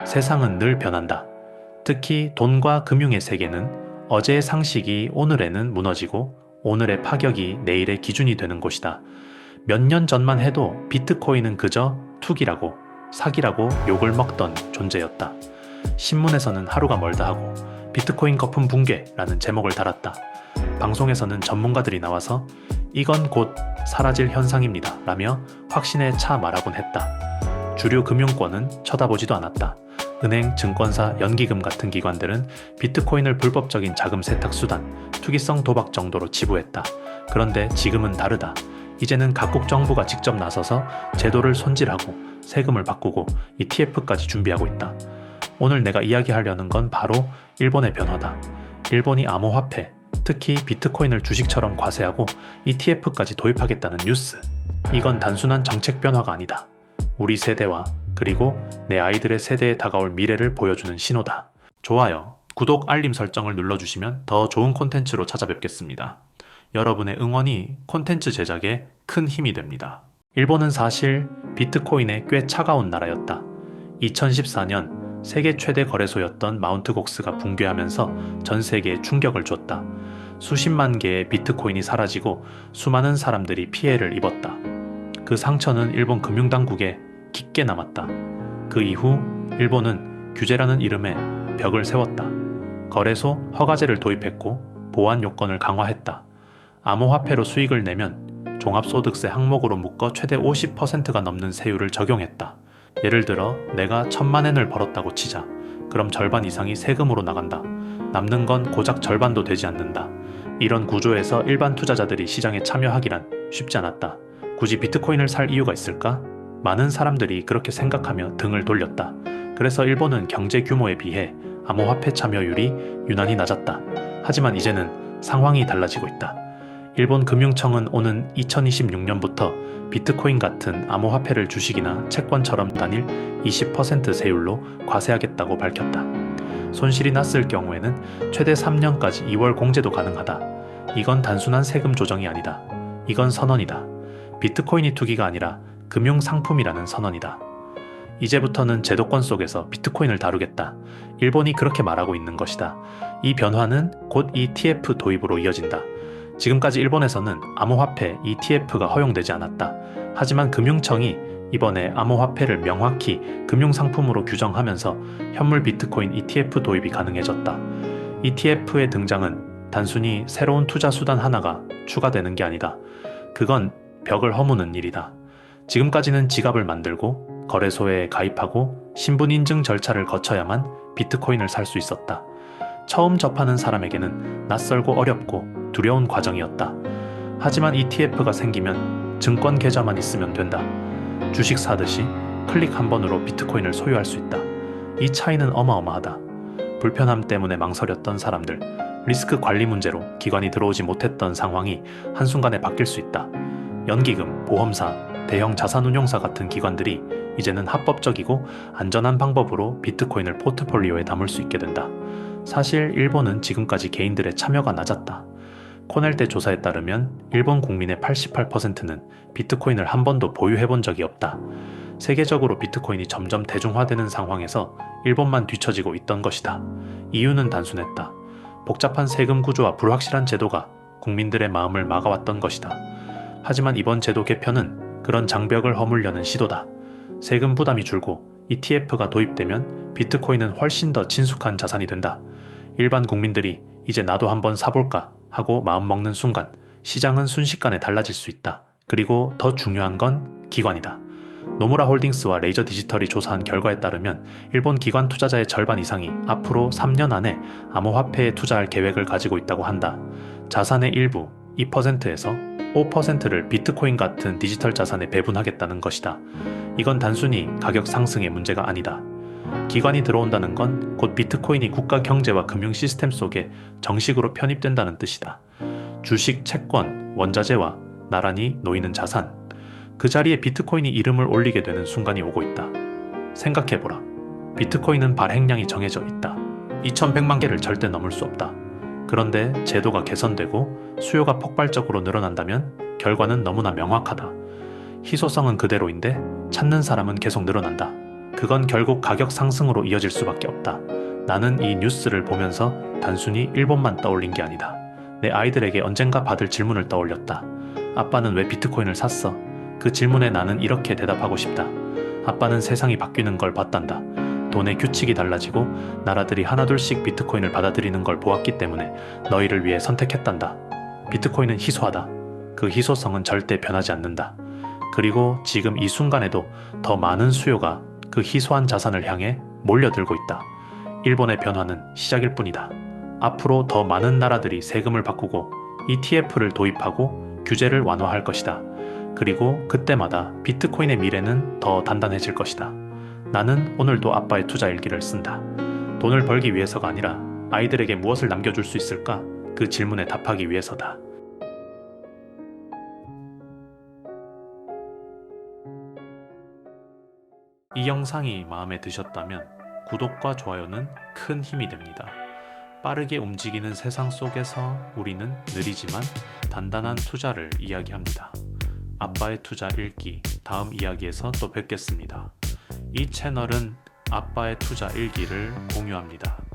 세상은 늘 변한다. 특히 돈과 금융의 세계는 어제의 상식이 오늘에는 무너지고 오늘의 파격이 내일의 기준이 되는 곳이다. 몇 년 전만 해도 비트코인은 그저 투기라고 사기라고 욕을 먹던 존재였다. 신문에서는 하루가 멀다 하고 비트코인 거품 붕괴라는 제목을 달았다. 방송에서는 전문가들이 나와서 이건 곧 사라질 현상입니다 라며 확신에 차 말하곤 했다. 주류 금융권은 쳐다보지도 않았다. 은행, 증권사, 연기금 같은 기관들은 비트코인을 불법적인 자금 세탁 수단, 투기성 도박 정도로 치부했다. 그런데 지금은 다르다. 이제는 각국 정부가 직접 나서서 제도를 손질하고 세금을 바꾸고 ETF까지 준비하고 있다. 오늘 내가 이야기하려는 건 바로 일본의 변화다. 일본이 암호화폐, 특히 비트코인을 주식처럼 과세하고 ETF까지 도입하겠다는 뉴스. 이건 단순한 정책 변화가 아니다. 우리 세대와 그리고 내 아이들의 세대에 다가올 미래를 보여주는 신호다. 좋아요, 구독, 알림 설정을 눌러주시면 더 좋은 콘텐츠로 찾아뵙겠습니다. 여러분의 응원이 콘텐츠 제작에 큰 힘이 됩니다. 일본은 사실 비트코인에 꽤 차가운 나라였다. 2014년 세계 최대 거래소였던 마운트 곡스가 붕괴하면서 전 세계에 충격을 줬다. 수십만 개의 비트코인이 사라지고 수많은 사람들이 피해를 입었다. 그 상처는 일본 금융당국에 깊게 남았다. 그 이후 일본은 규제라는 이름의 벽을 세웠다. 거래소 허가제를 도입했고 보안 요건을 강화했다. 암호화폐로 수익을 내면 종합소득세 항목으로 묶어 최대 50%가 넘는 세율을 적용했다. 예를 들어 내가 1,000만 엔을 벌었다고 치자. 그럼 절반 이상이 세금으로 나간다. 남는 건 고작 절반도 되지 않는다. 이런 구조에서 일반 투자자들이 시장에 참여하기란 쉽지 않았다. 굳이 비트코인을 살 이유가 있을까? 많은 사람들이 그렇게 생각하며 등을 돌렸다. 그래서 일본은 경제 규모에 비해 암호화폐 참여율이 유난히 낮았다. 하지만 이제는 상황이 달라지고 있다. 일본 금융청은 오는 2026년부터 비트코인 같은 암호화폐를 주식이나 채권처럼 단일 20% 세율로 과세하겠다고 밝혔다. 손실이 났을 경우에는 최대 3년까지 2월 공제도 가능하다. 이건 단순한 세금 조정이 아니다. 이건 선언이다. 비트코인이 투기가 아니라 금융상품이라는 선언이다. 이제부터는 제도권 속에서 비트코인을 다루겠다. 일본이 그렇게 말하고 있는 것이다. 이 변화는 곧 ETF 도입으로 이어진다. 지금까지 일본에서는 암호화폐 ETF가 허용되지 않았다. 하지만 금융청이 이번에 암호화폐를 명확히 금융상품으로 규정하면서 현물 비트코인 ETF 도입이 가능해졌다. ETF의 등장은 단순히 새로운 투자 수단 하나가 추가되는 게 아니다. 그건 벽을 허무는 일이다. 지금까지는 지갑을 만들고 거래소에 가입하고 신분 인증 절차를 거쳐야만 비트코인을 살 수 있었다. 처음 접하는 사람에게는 낯설고 어렵고 두려운 과정이었다. 하지만 ETF가 생기면 증권 계좌만 있으면 된다. 주식 사듯이 클릭 한 번으로 비트코인을 소유할 수 있다. 이 차이는 어마어마하다. 불편함 때문에 망설였던 사람들, 리스크 관리 문제로 기관이 들어오지 못했던 상황이 한순간에 바뀔 수 있다. 연기금, 보험사, 대형 자산운용사 같은 기관들이 이제는 합법적이고 안전한 방법으로 비트코인을 포트폴리오에 담을 수 있게 된다. 사실 일본은 지금까지 개인들의 참여가 낮았다. 코넬대 조사에 따르면 일본 국민의 88%는 비트코인을 한 번도 보유해본 적이 없다. 세계적으로 비트코인이 점점 대중화되는 상황에서 일본만 뒤처지고 있던 것이다. 이유는 단순했다. 복잡한 세금 구조와 불확실한 제도가 국민들의 마음을 막아왔던 것이다. 하지만 이번 제도 개편은 그런 장벽을 허물려는 시도다. 세금 부담이 줄고 ETF가 도입되면 비트코인은 훨씬 더 친숙한 자산이 된다. 일반 국민들이 이제 나도 한번 사볼까 하고 마음먹는 순간 시장은 순식간에 달라질 수 있다. 그리고 더 중요한 건 기관이다. 노무라 홀딩스와 레이저 디지털이 조사한 결과에 따르면 일본 기관 투자자의 절반 이상이 앞으로 3년 안에 암호화폐에 투자할 계획을 가지고 있다고 한다. 자산의 일부 2%에서 5%를 비트코인 같은 디지털 자산에 배분하겠다는 것이다. 이건 단순히 가격 상승의 문제가 아니다. 기관이 들어온다는 건 곧 비트코인이 국가 경제와 금융 시스템 속에 정식으로 편입된다는 뜻이다. 주식, 채권, 원자재와 나란히 놓이는 자산. 그 자리에 비트코인이 이름을 올리게 되는 순간이 오고 있다. 생각해보라. 비트코인은 발행량이 정해져 있다. 2100만 개를 절대 넘을 수 없다. 그런데 제도가 개선되고 수요가 폭발적으로 늘어난다면 결과는 너무나 명확하다. 희소성은 그대로인데 찾는 사람은 계속 늘어난다. 그건 결국 가격 상승으로 이어질 수밖에 없다. 나는 이 뉴스를 보면서 단순히 일본만 떠올린 게 아니다. 내 아이들에게 언젠가 받을 질문을 떠올렸다. 아빠는 왜 비트코인을 샀어? 그 질문에 나는 이렇게 대답하고 싶다. 아빠는 세상이 바뀌는 걸 봤단다. 돈의 규칙이 달라지고 나라들이 하나둘씩 비트코인을 받아들이는 걸 보았기 때문에 너희를 위해 선택했단다. 비트코인은 희소하다. 그 희소성은 절대 변하지 않는다. 그리고 지금 이 순간에도 더 많은 수요가 그 희소한 자산을 향해 몰려들고 있다. 일본의 변화는 시작일 뿐이다. 앞으로 더 많은 나라들이 세금을 바꾸고 ETF를 도입하고 규제를 완화할 것이다. 그리고 그때마다 비트코인의 미래는 더 단단해질 것이다. 나는 오늘도 아빠의 투자 일기를 쓴다. 돈을 벌기 위해서가 아니라 아이들에게 무엇을 남겨줄 수 있을까? 그 질문에 답하기 위해서다. 이 영상이 마음에 드셨다면 구독과 좋아요는 큰 힘이 됩니다. 빠르게 움직이는 세상 속에서 우리는 느리지만 단단한 투자를 이야기합니다. 아빠의 투자 일기 다음 이야기에서 또 뵙겠습니다. 이 채널은 아빠의 투자 일기를 공유합니다.